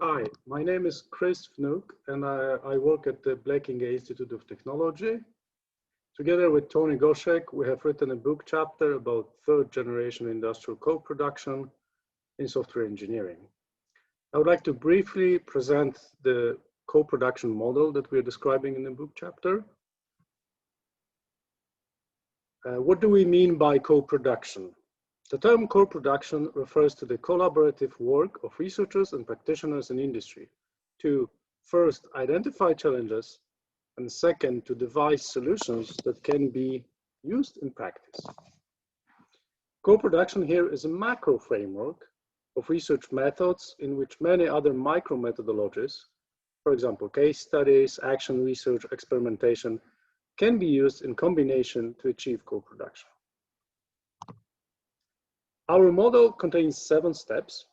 Hi, my name is Chris Fnook and I work at the Blekinge Institute of Technology. Together with Tony Goshek, we have written a book chapter about third generation industrial co-production in software engineering. I would like to briefly present the co-production model that we're describing in the book chapter. What do we mean by co-production? The term co-production refers to the collaborative work of researchers and practitioners in industry to first identify challenges and second to devise solutions that can be used in practice. Co-production here is a macro framework of research methods in which many other micro methodologies, for example, case studies, action research, experimentation, can be used in combination to achieve co-production. Our model contains 7 steps.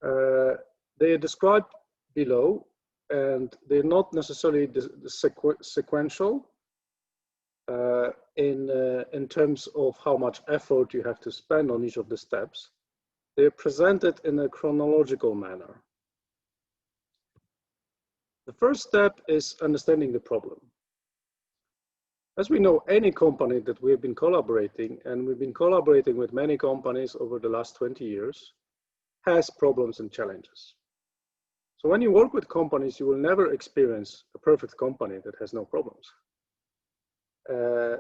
They are described below, and they're not necessarily sequential in terms of how much effort you have to spend on each of the steps. They're presented in a chronological manner. The first step is understanding the problem. As we know, any company that we've been collaborating, and we've been collaborating with many companies over the last 20 years, has problems and challenges. So when you work with companies, you will never experience a perfect company that has no problems.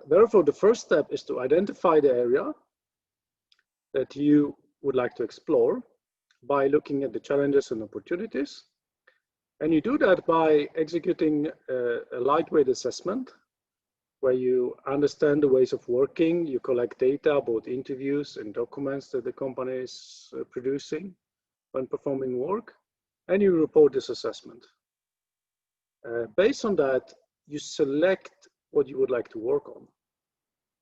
Therefore, the first step is to identify the area that you would like to explore by looking at the challenges and opportunities. And you do that by executing a lightweight assessment where you understand the ways of working, you collect data about interviews and documents that the company is producing when performing work, and you report this assessment. Based on that, you select what you would like to work on.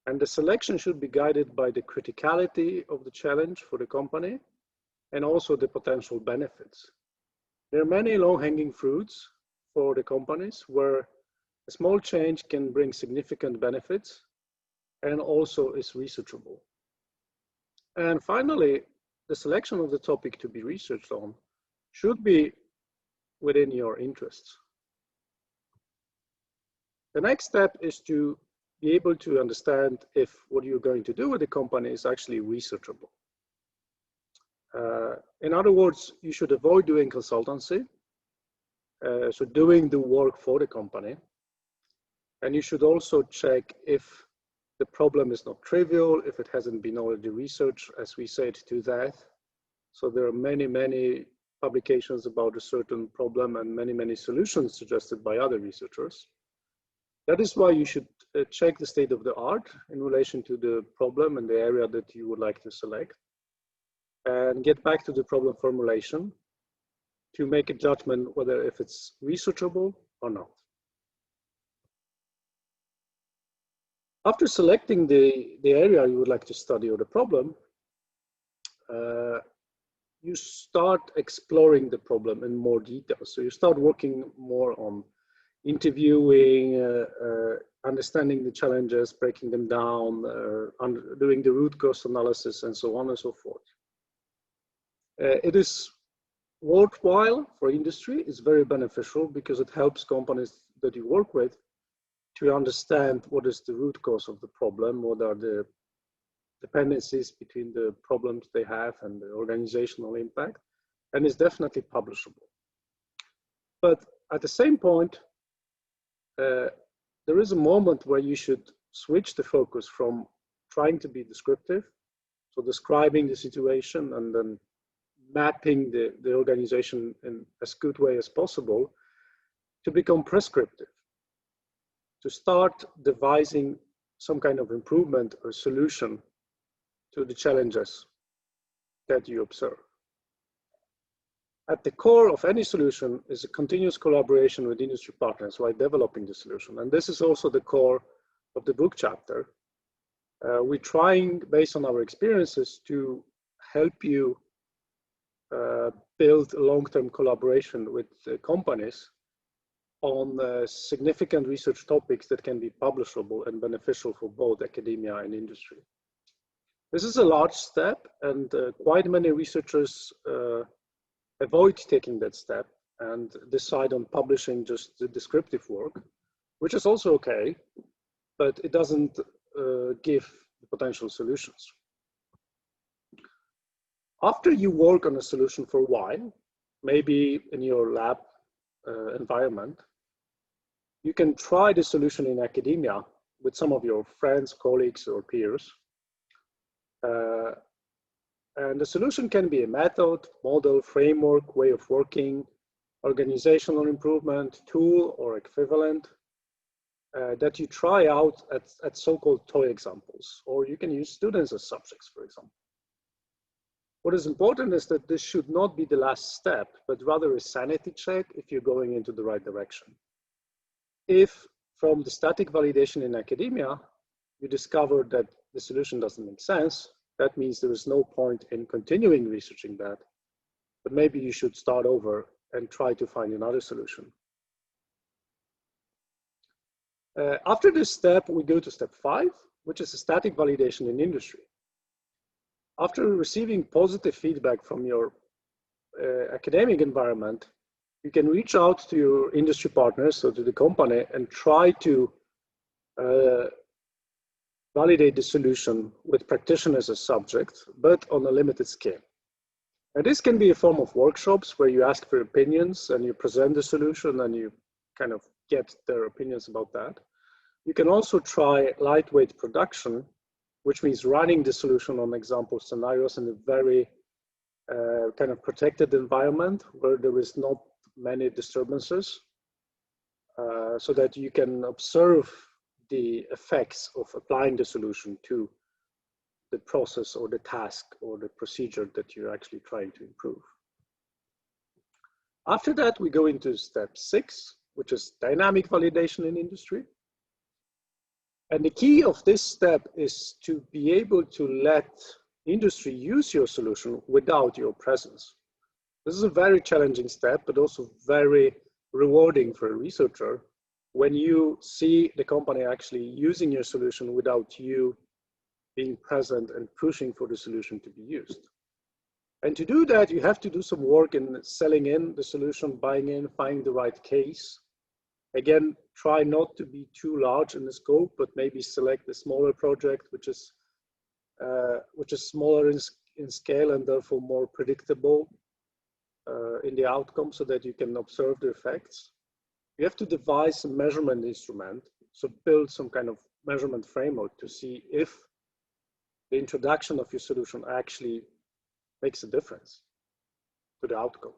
And the selection should be guided by the criticality of the challenge for the company and also the potential benefits. There are many low-hanging fruits for the companies where a small change can bring significant benefits and also is researchable. And finally, the selection of the topic to be researched on should be within your interests. The next step is to be able to understand if what you're going to do with the company is actually researchable. In other words, you should avoid doing consultancy, so doing the work for the company. And you should also check if the problem is not trivial, if it hasn't been already researched, as we said, to that. So there are many publications about a certain problem and many solutions suggested by other researchers. That is why you should check the state of the art in relation to the problem and the area that you would like to select, and get back to the problem formulation to make a judgment whether if it's researchable or not. After selecting the area you would like to study or the problem, you start exploring the problem in more detail. So you start working more on interviewing, understanding the challenges, breaking them down, doing the root cause analysis, and so on and so forth. It is worthwhile for industry. It's very beneficial because it helps companies that you work with to understand what is the root cause of the problem, what are the dependencies between the problems they have and the organizational impact, and it's definitely publishable. But at the same point, there is a moment where you should switch the focus from trying to be descriptive, so describing the situation and then mapping the organization in as good way as possible, to become prescriptive, to start devising some kind of improvement or solution to the challenges that you observe. At the core of any solution is a continuous collaboration with industry partners while developing the solution. And this is also the core of the book chapter. We're trying, based on our experiences, to help you build a long-term collaboration with companies on significant research topics that can be publishable and beneficial for both academia and industry. This is a large step, and quite many researchers avoid taking that step and decide on publishing just the descriptive work, which is also okay, but it doesn't give the potential solutions. After you work on a solution for a while, maybe in your lab environment, you can try the solution in academia with some of your friends, colleagues, or peers. And the solution can be a method, model, framework, way of working, organizational improvement, tool, or equivalent that you try out at so-called toy examples, or you can use students as subjects, for example. What is important is that this should not be the last step, but rather a sanity check if you're going into the right direction. If from the static validation in academia, you discover that the solution doesn't make sense, that means there is no point in continuing researching that, but maybe you should start over and try to find another solution. After this step, we go to step 5, which is a static validation in industry. After receiving positive feedback from your academic environment, you can reach out to your industry partners, so to the company, and try to validate the solution with practitioners as subjects, but on a limited scale. And this can be a form of workshops where you ask for opinions and you present the solution and you kind of get their opinions about that. You can also try lightweight production, which means running the solution on example scenarios in a very kind of protected environment where there is not many disturbances, so that you can observe the effects of applying the solution to the process or the task or the procedure that you're actually trying to improve. After that, we go into step 6, which is dynamic validation in industry. And the key of this step is to be able to let industry use your solution without your presence. This is a very challenging step, but also very rewarding for a researcher when you see the company actually using your solution without you being present and pushing for the solution to be used. And to do that, you have to do some work in selling in the solution, buying in, finding the right case. Again, try not to be too large in the scope, but maybe select a smaller project, which is smaller in scale and therefore more predictable in the outcome, so that you can observe the effects. You have to devise a measurement instrument, so build some kind of measurement framework to see if the introduction of your solution actually makes a difference to the outcome.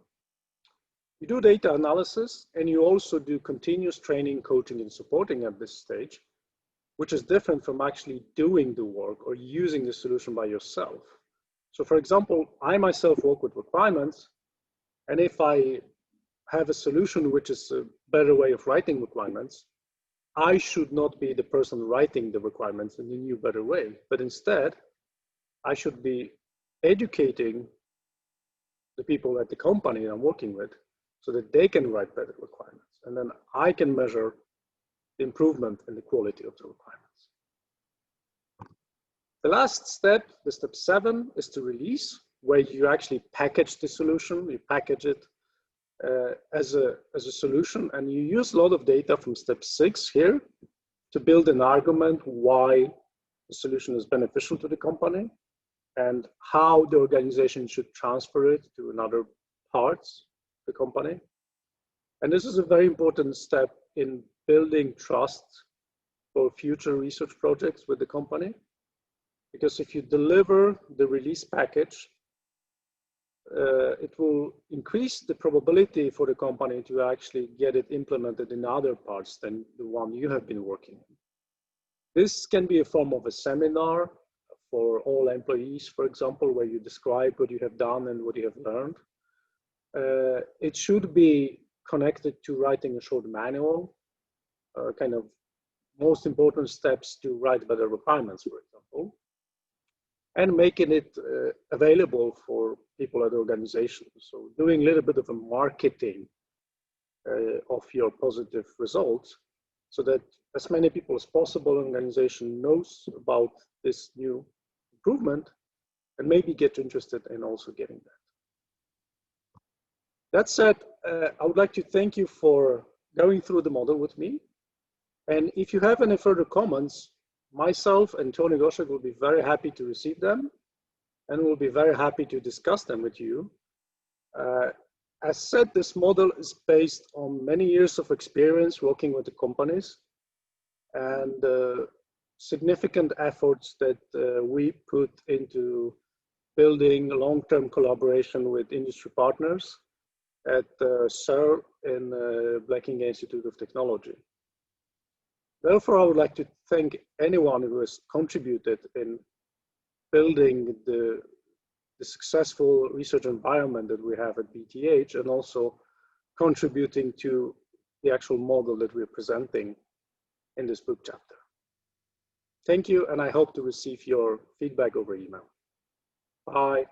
You do data analysis, and you also do continuous training, coaching, and supporting at this stage, which is different from actually doing the work or using the solution by yourself. So for example, I myself work with requirements, and if I have a solution which is a better way of writing requirements, I should not be the person writing the requirements in a new, better way, but instead, I should be educating the people at the company I'm working with so that they can write better requirements. And then I can measure the improvement in the quality of the requirements. The last step, the step 7, is to release, where you actually package the solution, you package it as a solution, and you use a lot of data from step 6 here to build an argument why the solution is beneficial to the company and how the organization should transfer it to another parts of the company. And this is a very important step in building trust for future research projects with the company, because if you deliver the release package, it will increase the probability for the company to actually get it implemented in other parts than the one you have been working in. This can be a form of a seminar for all employees, for example, where you describe what you have done and what you have learned. It should be connected to writing a short manual, kind of most important steps to write better requirements, for example, and making it available for people at the organization. So doing a little bit of a marketing of your positive results so that as many people as possible in the organization knows about this new improvement and maybe get interested in also getting that. That said, I would like to thank you for going through the model with me. And if you have any further comments, myself and Tony Goshek will be very happy to receive them, and we'll be very happy to discuss them with you. As said, this model is based on many years of experience working with the companies and significant efforts that we put into building long-term collaboration with industry partners at CERN in Blecking Institute of Technology. Therefore, I would like to thank anyone who has contributed in building the successful research environment that we have at BTH, and also contributing to the actual model that we're presenting in this book chapter. Thank you, and I hope to receive your feedback over email. Bye.